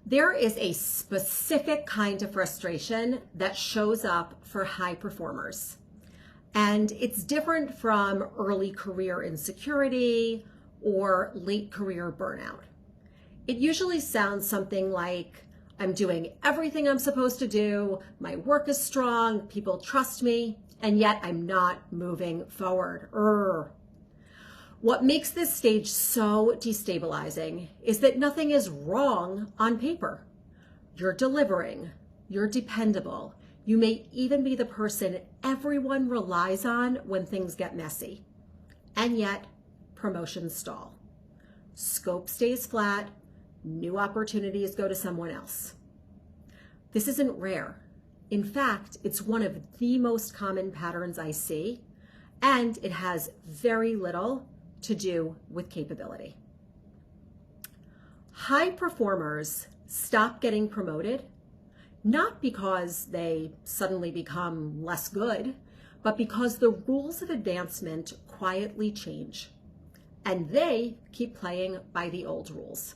There is a specific kind of frustration that shows up for high performers. And it's different from early career insecurity or late career burnout. It usually sounds something like, I'm doing everything I'm supposed to do, my work is strong, people trust me, and yet I'm not moving forward. What makes this stage so destabilizing is that nothing is wrong on paper. You're delivering, you're dependable, you may even be the person everyone relies on when things get messy. And yet, promotions stall. Scope stays flat, new opportunities go to someone else. This isn't rare. In fact, it's one of the most common patterns I see, and it has very little to do with capability. High performers stop getting promoted, not because they suddenly become less good, but because the rules of advancement quietly change, and they keep playing by the old rules.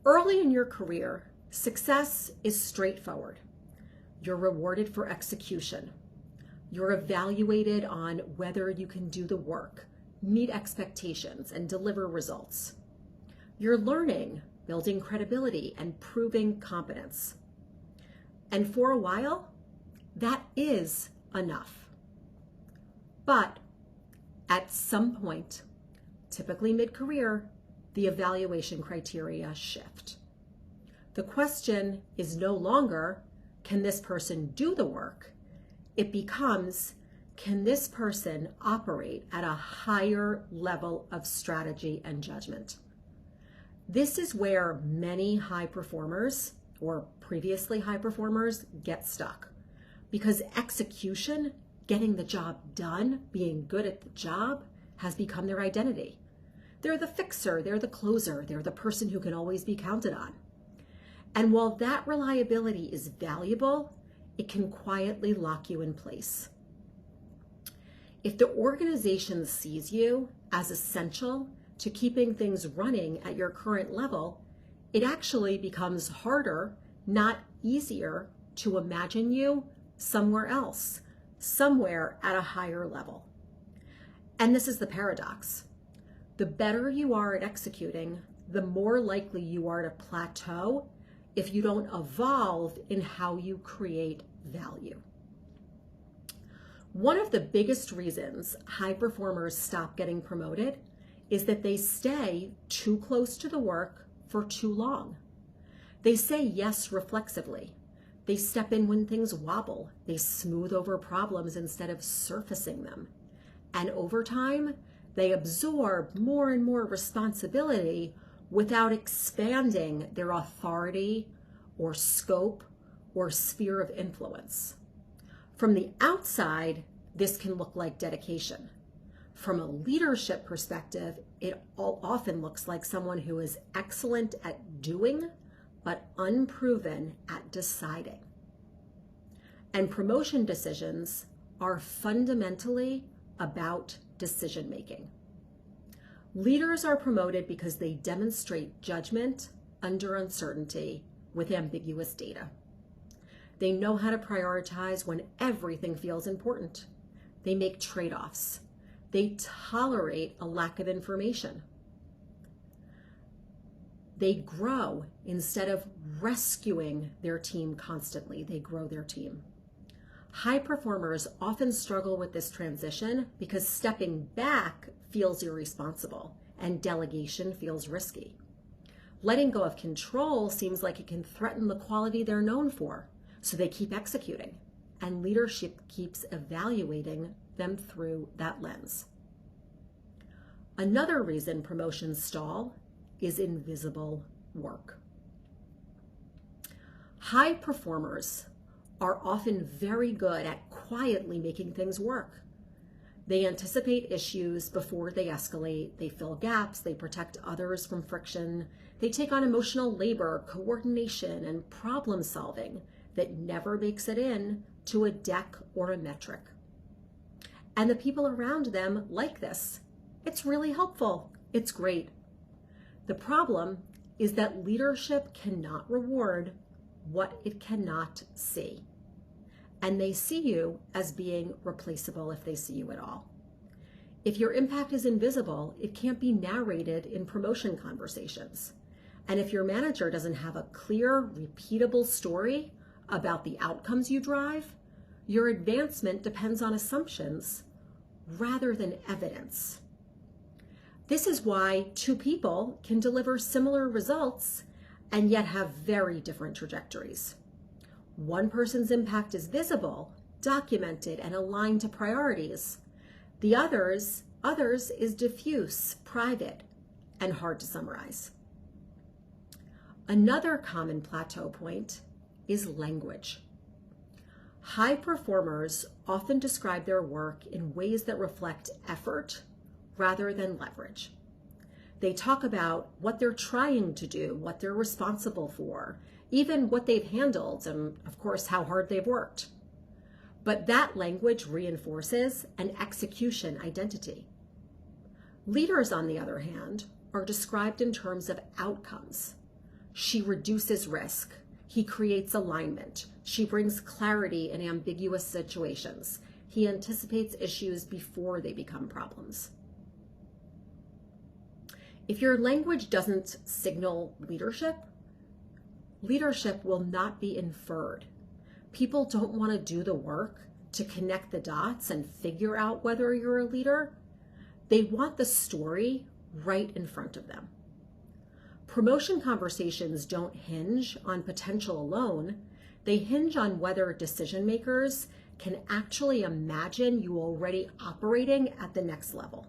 Early in your career, success is straightforward. You're rewarded for execution. You're evaluated on whether you can do the work, meet expectations, and deliver results. You're learning, building credibility, and proving competence. And for a while, that is enough. But at some point, typically mid-career, the evaluation criteria shift. The question is no longer, can this person do the work? It becomes, can this person operate at a higher level of strategy and judgment? This is where many high performers or previously high performers get stuck, because execution, getting the job done, being good at the job, has become their identity. They're the fixer, they're the closer, they're the person who can always be counted on. And while that reliability is valuable, it can quietly lock you in place. If the organization sees you as essential to keeping things running at your current level, it actually becomes harder, not easier, to imagine you somewhere else, somewhere at a higher level. And this is the paradox. The better you are at executing, the more likely you are to plateau if you don't evolve in how you create value. One of the biggest reasons high performers stop getting promoted is that they stay too close to the work for too long. They say yes reflexively. They step in when things wobble. They smooth over problems instead of surfacing them. And over time, they absorb more and more responsibility without expanding their authority or scope or sphere of influence. From the outside, this can look like dedication. From a leadership perspective, it often looks like someone who is excellent at doing, but unproven at deciding. And promotion decisions are fundamentally about decision making. Leaders are promoted because they demonstrate judgment under uncertainty with ambiguous data. They know how to prioritize when everything feels important. They make trade-offs. They tolerate a lack of information. They grow instead of rescuing their team constantly. They grow their team. High performers often struggle with this transition because stepping back feels irresponsible and delegation feels risky. Letting go of control seems like it can threaten the quality they're known for, so they keep executing, and leadership keeps evaluating them through that lens. Another reason promotions stall is invisible work. High performers are often very good at quietly making things work. They anticipate issues before they escalate, they fill gaps, they protect others from friction, they take on emotional labor, coordination, and problem solving that never makes it in to a deck or a metric. And the people around them like this. It's really helpful. It's great. The problem is that leadership cannot reward what it cannot see. And they see you as being replaceable if they see you at all. If your impact is invisible, it can't be narrated in promotion conversations. And if your manager doesn't have a clear, repeatable story about the outcomes you drive, your advancement depends on assumptions rather than evidence. This is why two people can deliver similar results and yet have very different trajectories. One person's impact is visible, documented, and aligned to priorities. The others is diffuse, private, and hard to summarize. Another common plateau point is language. High performers often describe their work in ways that reflect effort rather than leverage. They talk about what they're trying to do, what they're responsible for, even what they've handled, and of course, how hard they've worked. But that language reinforces an execution identity. Leaders, on the other hand, are described in terms of outcomes. She reduces risk. He creates alignment. She brings clarity in ambiguous situations. He anticipates issues before they become problems. If your language doesn't signal leadership, leadership will not be inferred. People don't want to do the work to connect the dots and figure out whether you're a leader. They want the story right in front of them. Promotion conversations don't hinge on potential alone. They hinge on whether decision makers can actually imagine you already operating at the next level.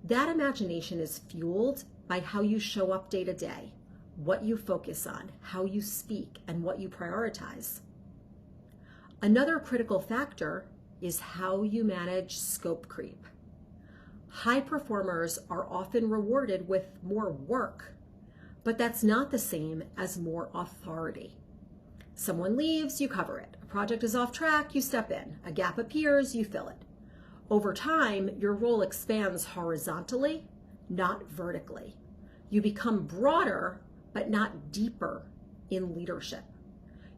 That imagination is fueled by how you show up day to day, what you focus on, how you speak, and what you prioritize. Another critical factor is how you manage scope creep. High performers are often rewarded with more work, but that's not the same as more authority. Someone leaves, you cover it. A project is off track, you step in. A gap appears, you fill it. Over time, your role expands horizontally, not vertically. You become broader, but not deeper in leadership.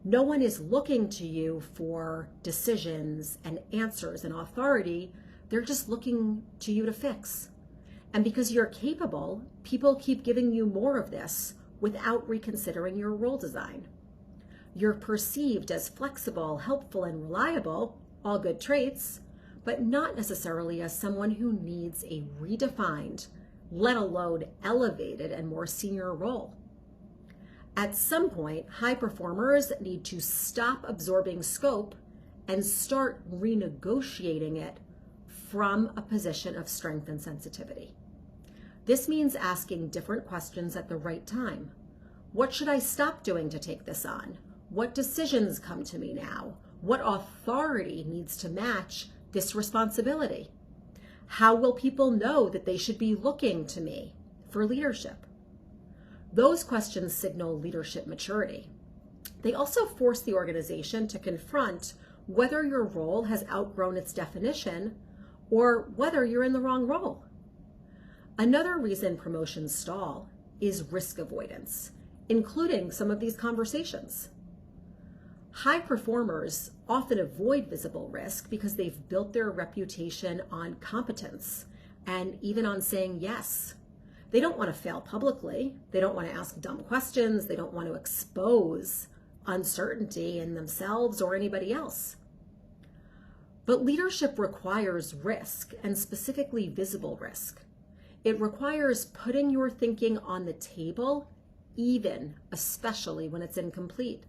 No one is looking to you for decisions and answers and authority. They're just looking to you to fix. And because you're capable, people keep giving you more of this without reconsidering your role design. You're perceived as flexible, helpful, and reliable, all good traits, but not necessarily as someone who needs a redefined, let alone elevated and more senior role. At some point, high performers need to stop absorbing scope and start renegotiating it from a position of strength and sensitivity. This means asking different questions at the right time. What should I stop doing to take this on? What decisions come to me now? What authority needs to match this responsibility? How will people know that they should be looking to me for leadership? Those questions signal leadership maturity. They also force the organization to confront whether your role has outgrown its definition or whether you're in the wrong role. Another reason promotions stall is risk avoidance, including some of these conversations. High performers often avoid visible risk because they've built their reputation on competence and even on saying yes. They don't want to fail publicly. They don't want to ask dumb questions. They don't want to expose uncertainty in themselves or anybody else. But leadership requires risk, and specifically visible risk. It requires putting your thinking on the table, especially when it's incomplete.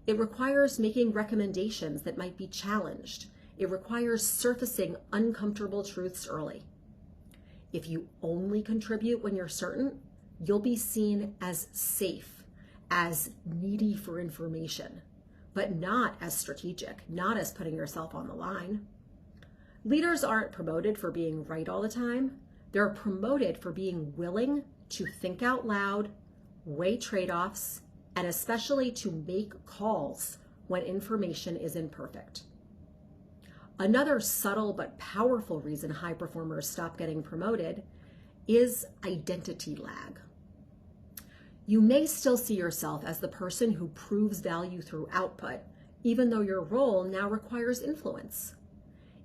It requires making recommendations that might be challenged. It requires surfacing uncomfortable truths early. If you only contribute when you're certain, you'll be seen as safe, as needy for information, but not as strategic, not as putting yourself on the line. Leaders aren't promoted for being right all the time. They're promoted for being willing to think out loud, weigh trade-offs, and especially to make calls when information is imperfect. Another subtle but powerful reason high performers stop getting promoted is identity lag. You may still see yourself as the person who proves value through output, even though your role now requires influence.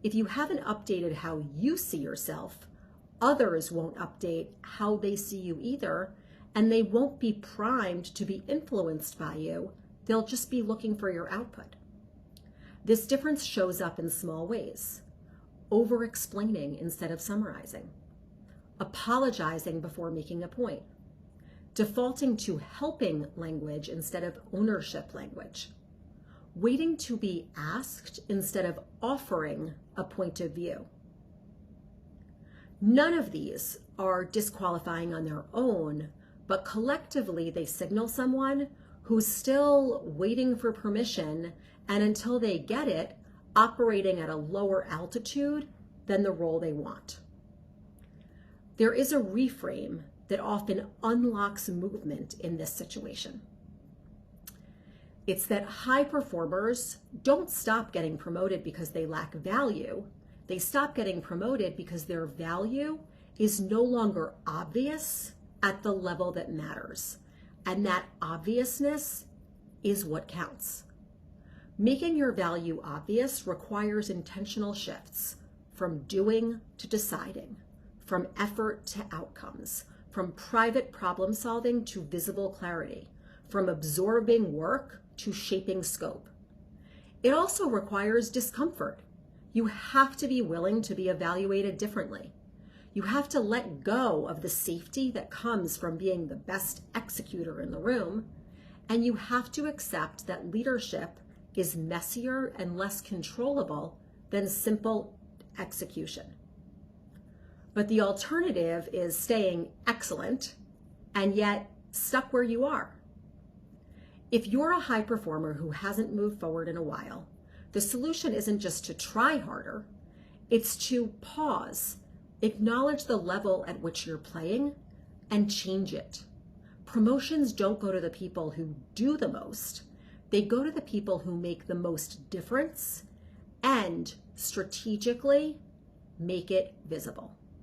If you haven't updated how you see yourself, others won't update how they see you either, and they won't be primed to be influenced by you. They'll just be looking for your output. This difference shows up in small ways: over-explaining instead of summarizing, apologizing before making a point, defaulting to helping language instead of ownership language, waiting to be asked instead of offering a point of view. None of these are disqualifying on their own, but collectively they signal someone who's still waiting for permission, and until they get it, operating at a lower altitude than the role they want. There is a reframe that often unlocks movement in this situation. It's that high performers don't stop getting promoted because they lack value. They stop getting promoted because their value is no longer obvious at the level that matters. And that obviousness is what counts. Making your value obvious requires intentional shifts from doing to deciding, from effort to outcomes, from private problem solving to visible clarity, from absorbing work to shaping scope. It also requires discomfort. You have to be willing to be evaluated differently. You have to let go of the safety that comes from being the best executor in the room, and you have to accept that leadership is messier and less controllable than simple execution. But the alternative is staying excellent and yet stuck where you are. If you're a high performer who hasn't moved forward in a while, the solution isn't just to try harder, it's to pause, acknowledge the level at which you're playing, and change it. Promotions don't go to the people who do the most. They go to the people who make the most difference and strategically make it visible.